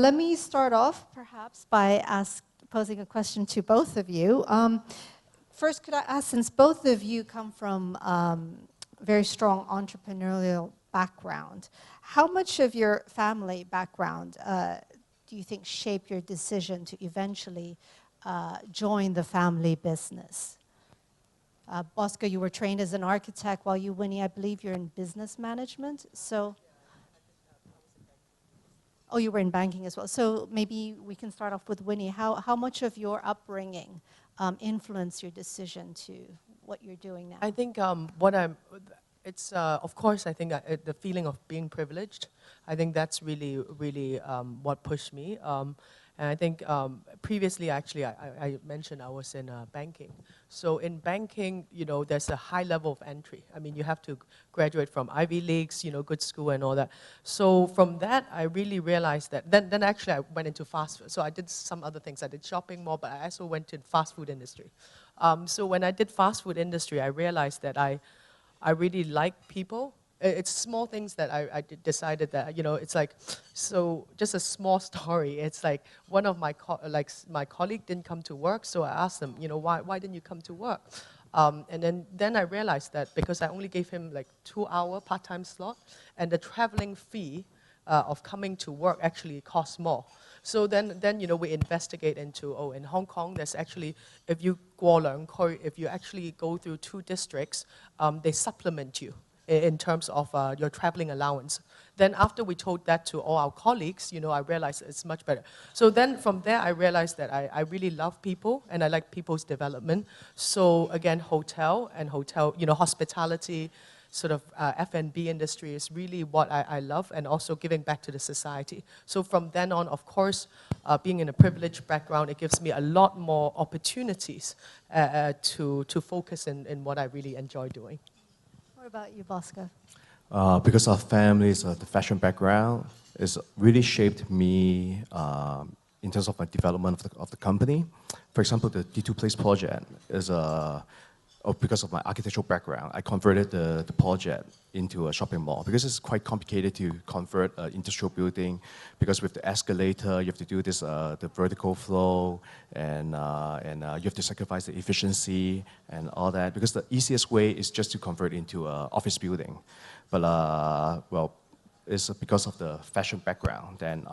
Let me start off perhaps by posing a question to both of you. First, could I ask, since both of you come from very strong entrepreneurial background, how much of your family background do you think shaped your decision to eventually join the family business? Bosco, you were trained as an architect, while you, Winnie, I believe you're in business management. So, oh, you were in banking as well. So maybe we can start off with Winnie. How much of your upbringing influenced your decision to what you're doing now? I think of course, I think the feeling of being privileged, I think that's really, really what pushed me. And I think previously, actually, I mentioned I was in banking. So in banking, there's a high level of entry. I mean, you have to graduate from Ivy Leagues, good school and all that. So from that, I really realized that, then actually I went into fast food. So I did some other things. I did shopping more, but I also went to fast food industry. So when I did fast food industry, I realized that I really like people. It's small things that I decided that, it's like, so just a small story. It's like one of my my colleague didn't come to work, so I asked them, why didn't you come to work? And then I realized that because I only gave him like 2-hour part-time slot, and the traveling fee of coming to work actually costs more. So then we investigate into, in Hong Kong, there's actually, if you if you actually go through 2 districts, they supplement you in terms of your traveling allowance. Then after we told that to all our colleagues, I realized it's much better. So then from there, I realized that I really love people and I like people's development. So again, hotel, hospitality, sort of F&B industry is really what I love, and also giving back to the society. So from then on, of course, being in a privileged background, it gives me a lot more opportunities to focus in what I really enjoy doing. What about you, Bosco? Because our families, the fashion background, has really shaped me in terms of my development of the company. For example, the D2 Place project is because of my architectural background, I converted the project into a shopping mall because it's quite complicated to convert an industrial building, because with the escalator you have to do this the vertical flow, and you have to sacrifice the efficiency and all that, because the easiest way is just to convert into an office building. But well, it's because of the fashion background, and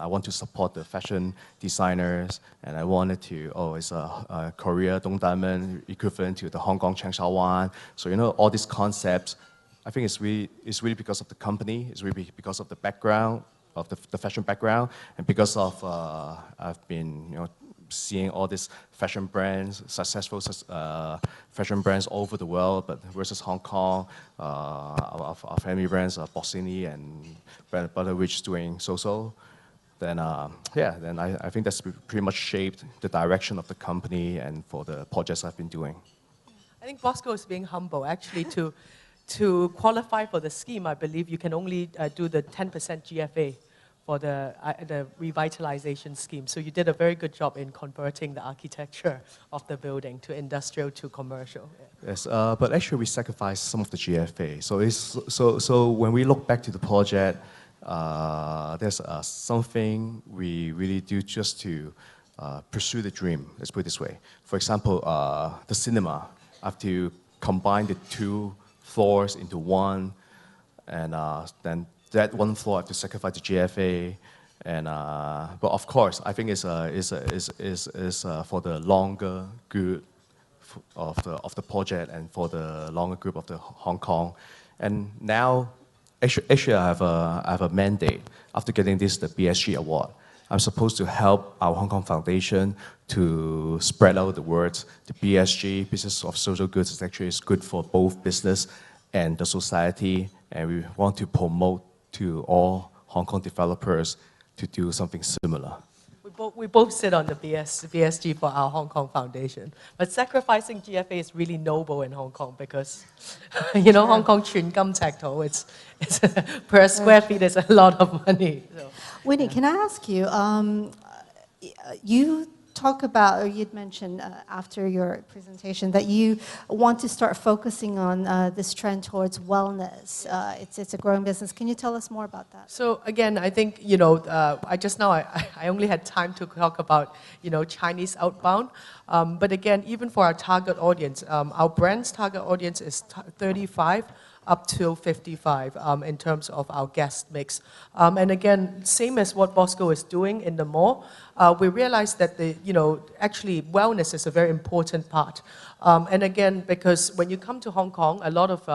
I want to support the fashion designers, and I wanted to, it's a Korea Dongdaemun equivalent to the Hong Kong Changsha Wan. So all these concepts, I think it's really because of the company, it's really because of the background, of the fashion background, and because of I've been seeing all these fashion brands, successful fashion brands all over the world, but versus Hong Kong, our family brands are Bossini and Butterwich doing so. Then then I think that's pretty much shaped the direction of the company and for the projects I've been doing. I think Bosco is being humble. Actually, to qualify for the scheme, I believe you can only do the 10% GFA for the revitalization scheme. So you did a very good job in converting the architecture of the building to industrial to commercial. Yeah. Yes, but actually we sacrificed some of the GFA. So when we look back to the project, there's something we really do just to pursue the dream, let's put it this way. For example, the cinema, I have to combine the 2 floors into one, and then that 1 floor I have to sacrifice the GFA, and but of course I think it's for the longer good of the project and for the longer good of the Hong Kong. And now, actually I have a mandate after getting the BSG award. I'm supposed to help our Hong Kong Foundation to spread out the word. The BSG, Business of Social Goods, is good for both business and the society, and we want to promote to all Hong Kong developers to do something similar. We both sit on the BSG for our Hong Kong Foundation. But sacrificing GFA is really noble in Hong Kong because, Hong Kong 全金赤土, it's per square feet is a lot of money. So, Winnie, can I ask you, you talk about, or you'd mentioned after your presentation that you want to start focusing on this trend towards wellness. It's a growing business. Can you tell us more about that? So again, I think, I only had time to talk about, Chinese outbound. But again, even for our target audience, our brand's target audience is 35 up to 55 in terms of our guest mix. And again, same as what Bosco is doing in the mall, we realized that actually wellness is a very important part. And again, because when you come to Hong Kong, a lot of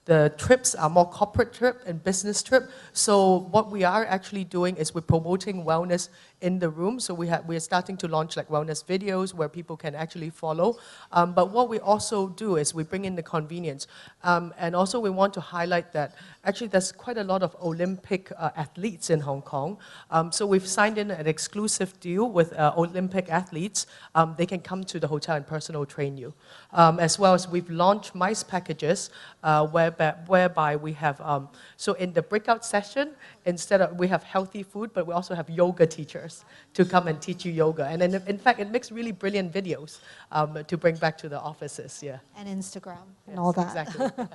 the trips are more corporate trip and business trip. So what we are actually doing is we're promoting wellness in the room. So we're starting to launch like wellness videos where people can actually follow. But what we also do is we bring in the convenience. And also we want to highlight that actually there's quite a lot of Olympic athletes in Hong Kong. So we've signed in an exclusive deal with Olympic athletes. They can come to the hotel and personal train you. As well as we've launched MICE packages whereby we have, so in the breakout session, we have healthy food, but we also have yoga teachers to come and teach you yoga. And then, in fact, it makes really brilliant videos to bring back to the offices, yeah. And Instagram and all that. Exactly.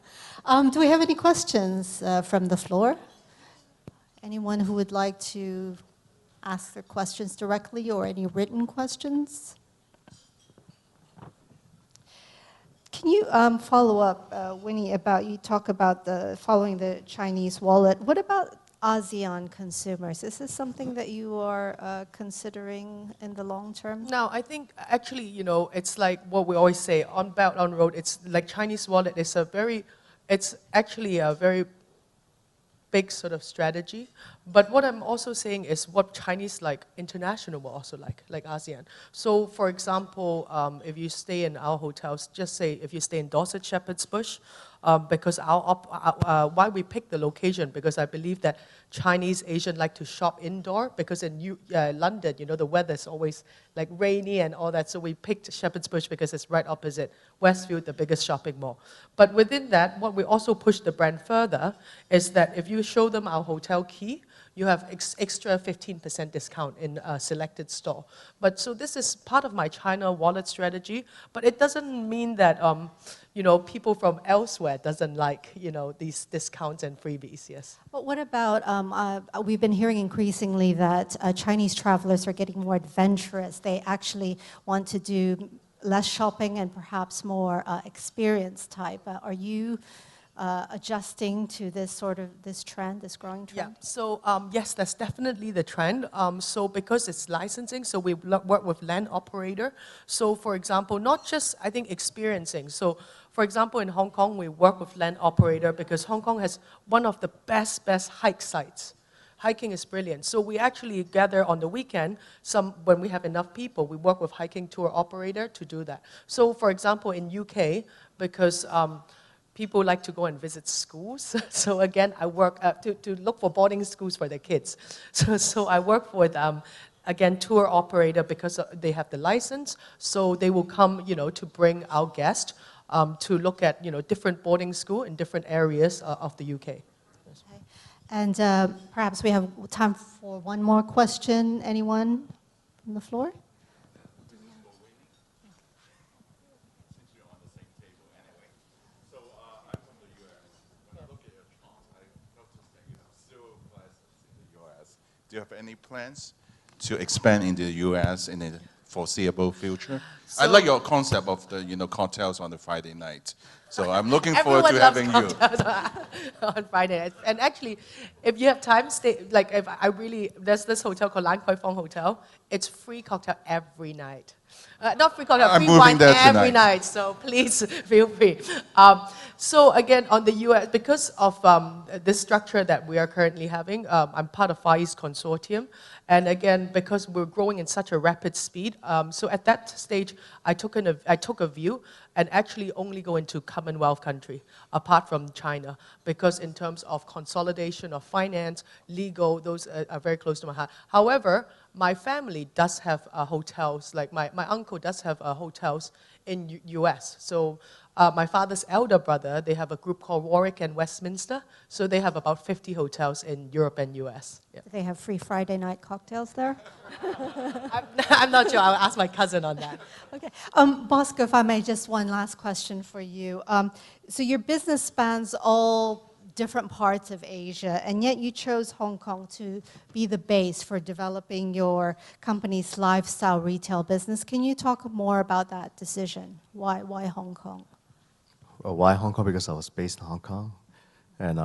Do we have any questions from the floor? Anyone who would like to ask their questions directly or any written questions? Can you follow up, Winnie, you talk about following the Chinese wallet. What about ASEAN consumers? Is this something that you are considering in the long term? No, I think actually, it's like what we always say, on Belt, on Road, it's like Chinese wallet is it's actually a very big sort of strategy. But what I'm also saying is what Chinese international will also like ASEAN. So for example, if you stay in our hotels, just say if you stay in Dorset Shepherd's Bush, because why we pick the location, because I believe that Chinese Asian like to shop indoor, because in London, the weather's always like rainy and all that, so we picked Shepherd's Bush because it's right opposite Westfield, the biggest shopping mall. But within that, what we also push the brand further is that if you show them our hotel key, you have extra 15% discount in a selected store. But so this is part of my China wallet strategy, but it doesn't mean that people from elsewhere doesn't like these discounts and freebies. Yes. But what about we've been hearing increasingly that Chinese travelers are getting more adventurous. They actually want to do less shopping and perhaps more experience type. Are you adjusting to this trend, this growing trend? Yeah, so yes, that's definitely the trend. So because it's licensing, so we work with land operator. So for example, not just, I think, experiencing. So for example, in Hong Kong, we work with land operator because Hong Kong has one of the best hike sites. Hiking is brilliant. So we actually gather on the weekend, when we have enough people, we work with hiking tour operator to do that. So for example, in UK, because people like to go and visit schools. So again, I work to look for boarding schools for their kids. So I work with, again, tour operator because they have the license. So they will come, to bring our guests to look at, different boarding school in different areas of the UK. Okay. And perhaps we have time for one more question. Anyone from the floor? Do you have any plans to expand in the U.S. in the foreseeable future? I like your concept of the cocktails on the Friday night. So I'm looking forward to having you on Friday night. And actually, if you have time, stay. There's this hotel called Lan Kwai Fong Hotel. It's free cocktail every night. Not free cocktail, free wine every night. So please feel free. So again, on the US, because of this structure that we are currently having, I'm part of Far East Consortium. And again, because we're growing in such a rapid speed, so at that stage, I took a view and actually only go into Commonwealth country, apart from China, because in terms of consolidation of finance, legal, those are very close to my heart. However, my family does have hotels, like my uncle does have hotels in US. So My father's elder brother, they have a group called Warwick and Westminster. So they have about 50 hotels in Europe and US. Yeah. Do they have free Friday night cocktails there? I'm not sure. I'll ask my cousin on that. Okay. Bosco, if I may, just one last question for you. So your business spans all different parts of Asia, and yet you chose Hong Kong to be the base for developing your company's lifestyle retail business. Can you talk more about that decision? Why Hong Kong? Well, why Hong Kong? Because I was based in Hong Kong, and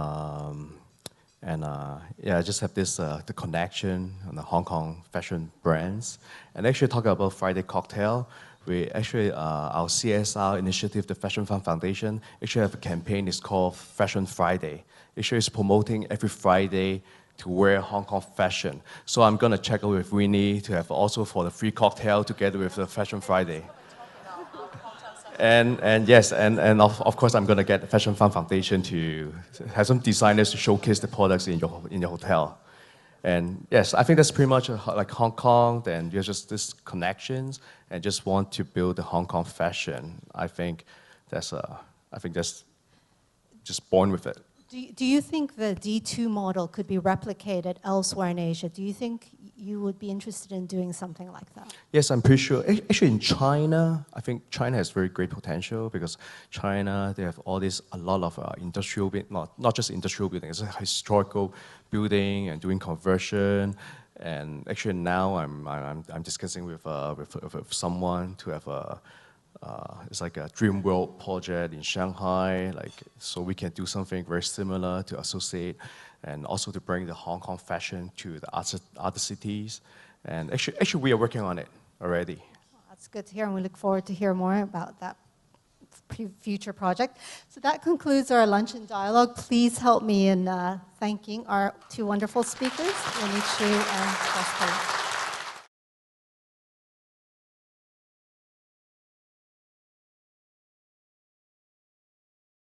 yeah, I just have this the connection on the Hong Kong fashion brands. And actually, talking about Friday Cocktail, we actually our CSR initiative, the Fashion Fund Foundation, actually have a campaign. It's called Fashion Friday. Actually, it's promoting every Friday to wear Hong Kong fashion. So I'm gonna check out with Winnie to have also for the free cocktail together with the Fashion Friday. And yes, and of course, I'm going to get the Fashion Fund Foundation to have some designers to showcase the products in your hotel. And yes, I think that's pretty much like Hong Kong. Then there's just this connections and just want to build the Hong Kong fashion. I think that's just born with it. Do you think the D2 model could be replicated elsewhere in Asia? Do you think you would be interested in doing something like that? Yes, I'm pretty sure. Actually, in China, I think China has very great potential because China, they have a lot of industrial, not just industrial buildings, it's a historical building and doing conversion. And actually now I'm discussing with someone to have it's like a dream world project in Shanghai, so we can do something very similar to associate and also to bring the Hong Kong fashion to the other cities. And actually we are working on it already. Well, that's good to hear, and we look forward to hear more about that future project. So that concludes our Luncheon Dialogue. Please help me in thanking our two wonderful speakers, Winnie Chu and Bosco.